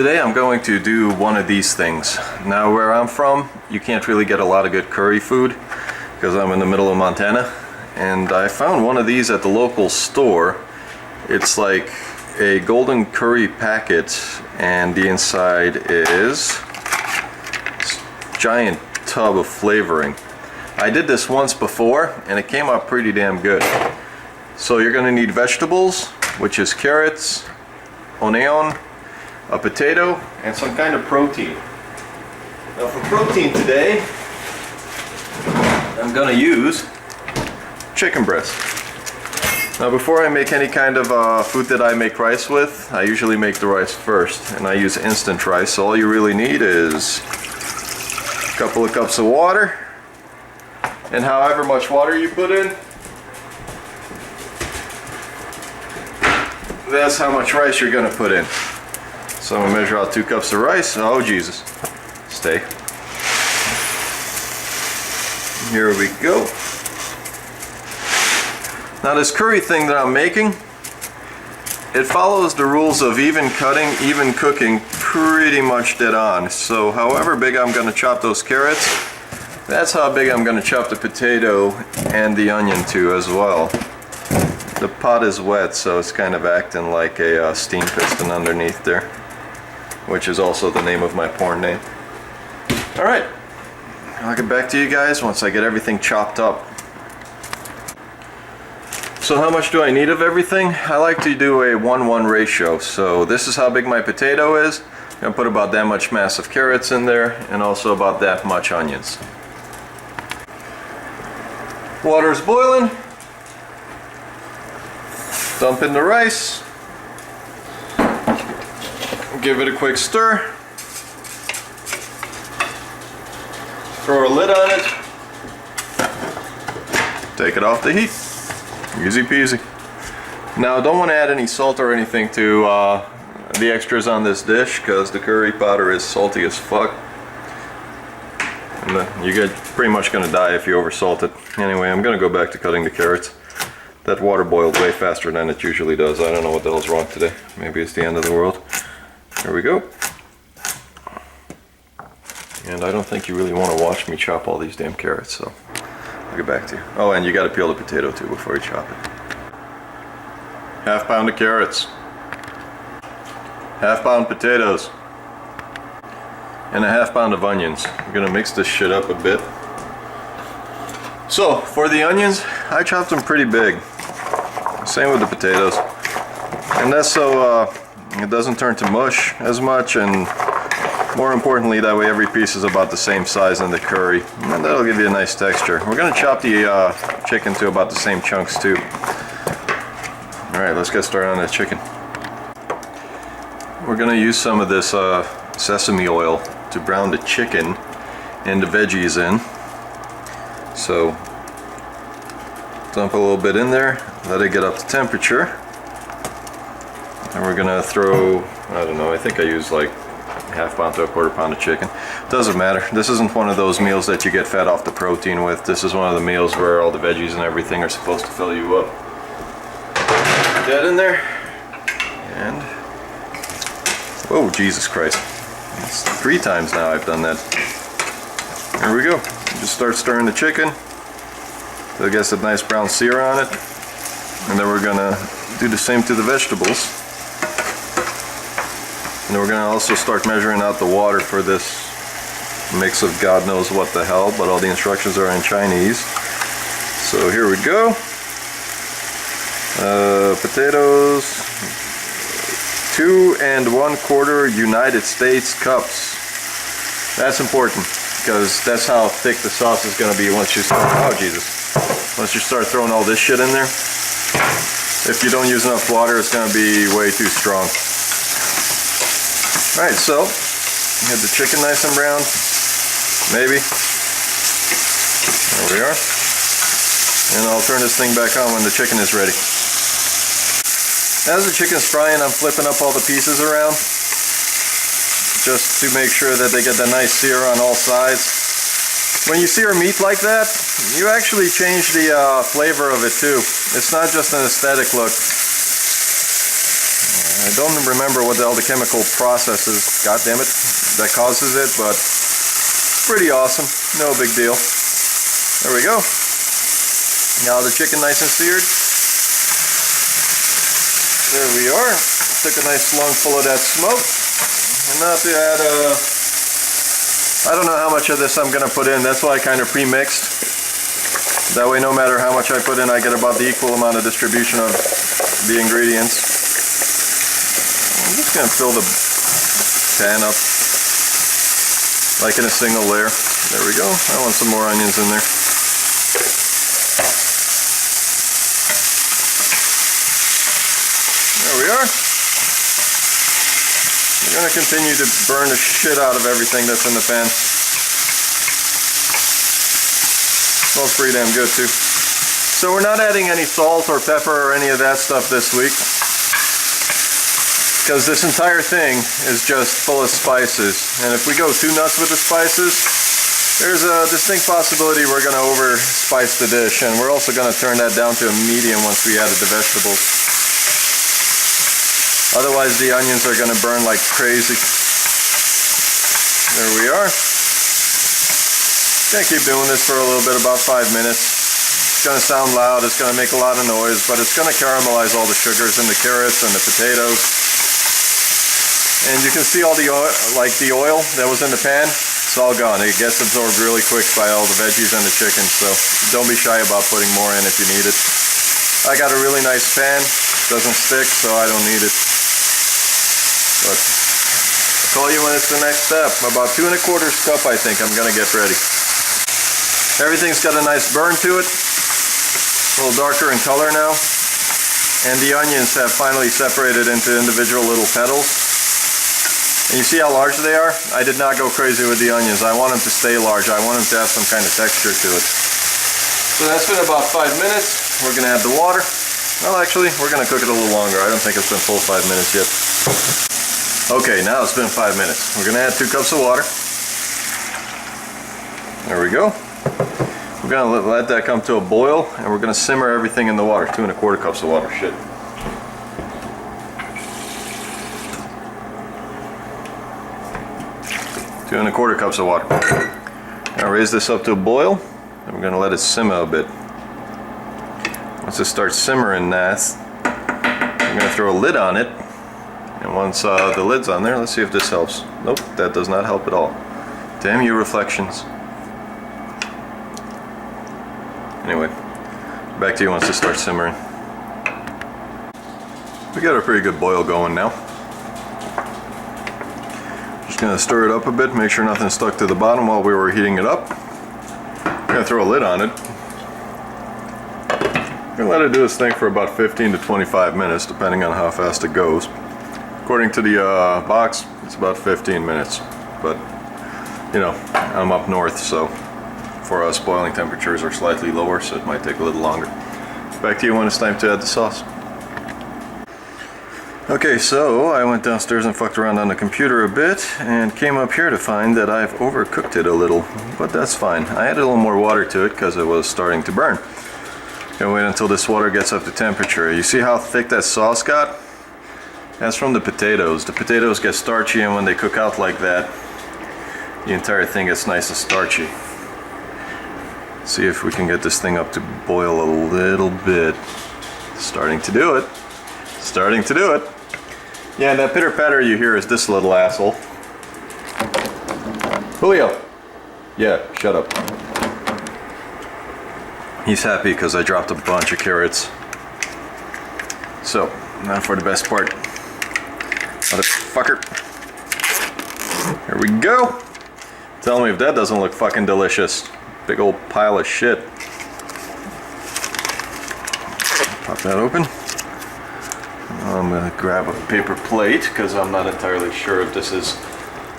Today I'm going to do one of these things. Now where I'm from, you can't really get a lot of good curry food because I'm in the middle of Montana, and I found one of these at the local store. It's like a golden curry packet, and the inside is this giant tub of flavoring. I did this once before and it came out pretty damn good. So you're going to need vegetables, which is carrots, onion, a potato, and some kind of protein. Now for protein today, I'm going to use chicken breast. Now before I make any kind of food that I make rice with, I usually make the rice first, and I use instant rice. So all you really need is a couple of cups of water, and however much water you put in, that's how much rice you're going to put in. So I'm going to measure out 2 cups of rice. Oh Jesus, stay. Here we go. Now this curry thing that I'm making, it follows the rules of even cutting, even cooking, pretty much dead on. So however big I'm going to chop those carrots, that's how big I'm going to chop the potato and the onion too as well. The pot is wet, so it's kind of acting like a steam piston underneath there, which is also the name of my porn name. Alright, I'll get back to you guys once I get everything chopped up. So how much do I need of everything? I like to do a 1:1 ratio. So this is how big my potato is. I'm going to put about that much massive carrots in there, and also about that much onions. Water's boiling. Dump in the rice. Give it a quick stir. Throw a lid on it. Take it off the heat. Easy peasy. Now I don't want to add any salt or anything to the extras on this dish because the curry powder is salty as fuck. And you get pretty much going to die if you oversalt it. Anyway, I'm going to go back to cutting the carrots. That water boiled way faster than it usually does. I don't know what the hell's wrong today. Maybe it's the end of the world. Here we go. And I don't think you really want to watch me chop all these damn carrots, so I'll get back to you. Oh, and you got to peel the potato too before you chop it. Half pound of carrots. Half pound potatoes. And a half pound of onions. I'm going to mix this shit up a bit. So, for the onions, I chopped them pretty big. Same with the potatoes. And that's so it doesn't turn to mush as much, and more importantly, that way every piece is about the same size in the curry. And that'll give you a nice texture. We're going to chop the chicken to about the same chunks too. Alright, let's get started on that chicken. We're going to use some of this sesame oil to brown the chicken and the veggies in. So dump a little bit in there, let it get up to temperature, and we're gonna throw, I don't know, I think I used like half pound to a quarter pound of chicken. Doesn't matter. This isn't one of those meals that you get fed off the protein with. This is one of the meals where all the veggies and everything are supposed to fill you up. Put that in there, and oh Jesus Christ, it's 3 times now I've done that. There we go. Just start stirring the chicken so it gets a nice brown sear on it, and then we're gonna do the same to the vegetables, and then we're gonna also start measuring out the water for this mix of God knows what the hell, but all the instructions are in Chinese. So here we go. Potatoes, 2 1/4 United States cups. That's important, because that's how thick the sauce is going to be once you start, oh Jesus, once you start throwing all this shit in there. If you don't use enough water, it's going to be way too strong. Alright, so get the chicken nice and brown, maybe. There we are. And I'll turn this thing back on when the chicken is ready. As the chicken's frying, I'm flipping up all the pieces around, just to make sure that they get the nice sear on all sides. When you sear meat like that, you actually change the flavor of it too. It's not just an aesthetic look. I don't remember what all the chemical process is, god damn it, that causes it, but pretty awesome. No big deal. There we go. Now the chicken nice and seared. There we are. Took a nice lungful of that smoke. And now to add I don't know how much of this I'm going to put in. That's why I kind of pre-mixed. That way no matter how much I put in, I get about the equal amount of distribution of the ingredients. I'm just going to fill the pan up like in a single layer. There we go. I want some more onions in there. There we are. We're going to continue to burn the shit out of everything that's in the pan. Smells pretty damn good too. So we're not adding any salt or pepper or any of that stuff this week, because this entire thing is just full of spices. And if we go too nuts with the spices, there's a distinct possibility we're going to over spice the dish. And we're also going to turn that down to a medium once we added the vegetables. Otherwise the onions are going to burn like crazy. There we are. Gonna keep doing this for a little bit, about 5 minutes. It's gonna sound loud, it's gonna make a lot of noise, but it's gonna caramelize all the sugars in the carrots and the potatoes. And you can see all the oil, like the oil that was in the pan, it's all gone. It gets absorbed really quick by all the veggies and the chicken, so don't be shy about putting more in if you need it. I got a really nice pan, doesn't stick, so I don't need it. But I'll call you when it's the next step. About 2 1/4 cup I think I'm gonna get ready. Everything's got a nice burn to it, a little darker in color now, and the onions have finally separated into individual little petals. And you see how large they are? I did not go crazy with the onions. I want them to stay large. I want them to have some kind of texture to it. So that's been about 5 minutes. We're gonna add the water. Well, actually, we're gonna cook it a little longer. I don't think it's been full 5 minutes yet. Okay, now it's been 5 minutes. We're gonna add 2 cups of water. There we go. We're gonna let that come to a boil, and we're gonna simmer everything in the water. 2 1/4 cups of water. Shit. Two and a quarter cups of water. Now raise this up to a boil, and we're gonna let it simmer a bit. Once it starts simmering nice, I'm gonna throw a lid on it. And once the lid's on there, let's see if this helps. Nope, that does not help at all. Damn you, reflections. Anyway, back to you once it starts simmering. We got a pretty good boil going now. Just gonna stir it up a bit, make sure nothing's stuck to the bottom while we were heating it up. I'm gonna throw a lid on it. I'm gonna let it do its thing for about 15 to 25 minutes, depending on how fast it goes. According to the box, it's about 15 minutes. But, you know, I'm up north, so for us, boiling temperatures are slightly lower, so it might take a little longer. Back to you when it's time to add the sauce. Okay, so I went downstairs and fucked around on the computer a bit and came up here to find that I've overcooked it a little, but that's fine. I added a little more water to it because it was starting to burn. Gonna wait until this water gets up to temperature. You see how thick that sauce got? That's from the potatoes. The potatoes get starchy, and when they cook out like that, the entire thing gets nice and starchy. See if we can get this thing up to boil a little bit. Starting to do it. Starting to do it. Yeah, that pitter patter you hear is this little asshole. Julio! Yeah, shut up. He's happy because I dropped a bunch of carrots. So, now for the best part. Motherfucker. Here we go. Tell me if that doesn't look fucking delicious. Big old pile of shit. Pop that open. I'm gonna grab a paper plate because I'm not entirely sure if this is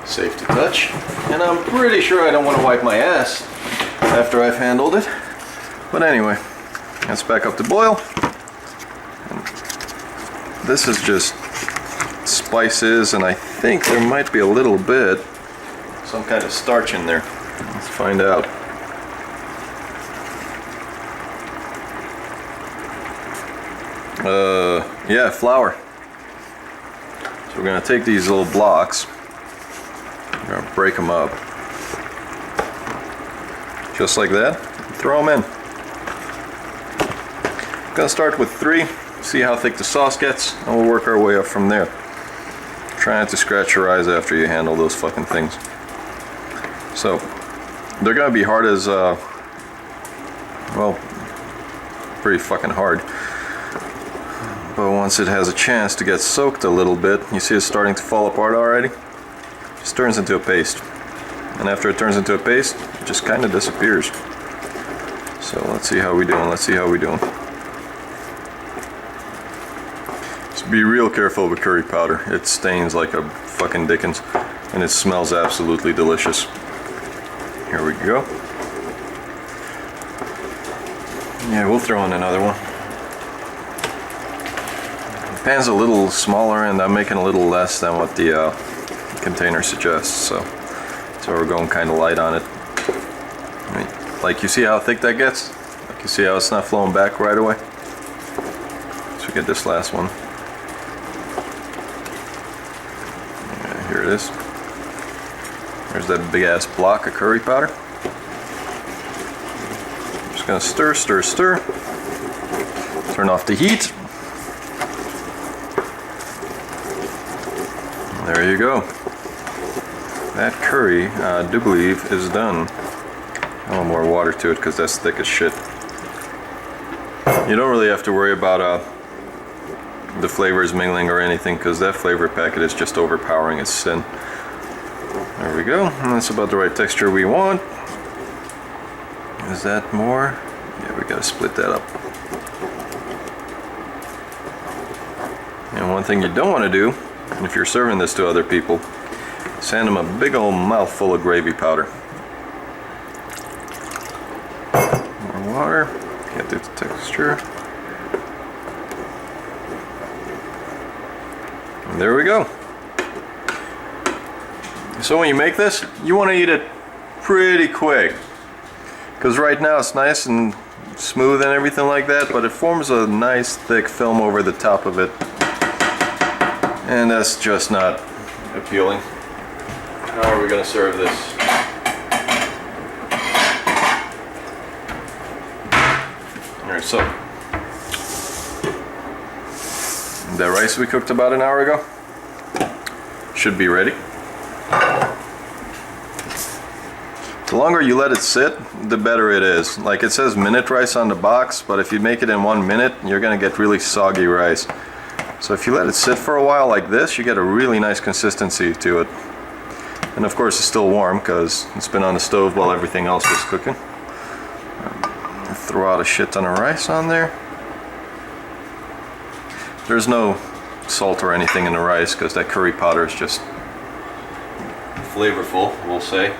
safe to touch. And I'm pretty sure I don't want to wipe my ass after I've handled it. But anyway, let's back up to boil. And this is just spices, and I think there might be a little bit, some kind of starch in there. Let's find out. Yeah, flour. So we're going to take these little blocks, we're going to break them up, just like that, throw them in. I'm going to start with 3, see how thick the sauce gets, and we'll work our way up from there. Try not to scratch your eyes after you handle those fucking things. So, they're going to be hard as, well, pretty fucking hard. But once it has a chance to get soaked a little bit, you see it's starting to fall apart already? It just turns into a paste. And after it turns into a paste, it just kind of disappears. So let's see how we doing, let's see how we doing. Just be real careful with curry powder. It stains like a fucking Dickens, and it smells absolutely delicious. Here we go. Yeah, we'll throw in another one. The pan's a little smaller and I'm making a little less than what the container suggests, so we're going kind of light on it. Like, you see how thick that gets? Like, you see how it's not flowing back right away? So we get this last one. Yeah, here it is. There's that big ass block of curry powder. Just gonna stir, stir, stir. Turn off the heat. There you go. That curry, I do believe, is done. A little more water to it because that's thick as shit. You don't really have to worry about the flavors mingling or anything, because that flavor packet is just overpowering its sin. There we go. And that's about the right texture we want. Is that more? Yeah, we gotta split that up. And one thing you don't want to do, if you're serving this to other people, is hand them a big old mouthful of gravy powder. More water, get the texture. And there we go. So when you make this, you want to eat it pretty quick, because right now it's nice and smooth and everything like that, but it forms a nice thick film over the top of it, and that's just not appealing. How are we going to serve this? Alright, so the rice we cooked about an hour ago should be ready. The longer you let it sit, the better it is. Like, it says minute rice on the box, but if you make it in 1 minute, you're gonna get really soggy rice. So if you let it sit for a while like this, you get a really nice consistency to it. And of course it's still warm because it's been on the stove while everything else was cooking. Throw out a shit ton of rice on there. There's no salt or anything in the rice because that curry powder is just flavorful, we'll say.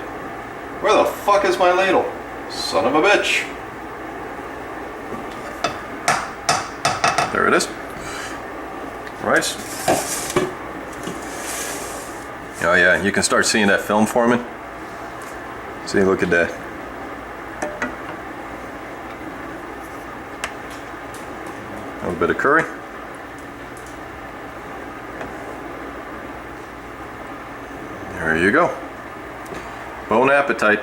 Where the fuck is my ladle? Son of a bitch. There it is. Rice. Oh yeah, you can start seeing that film forming. See, look at that. A little bit of curry. There you go. Bon appetit.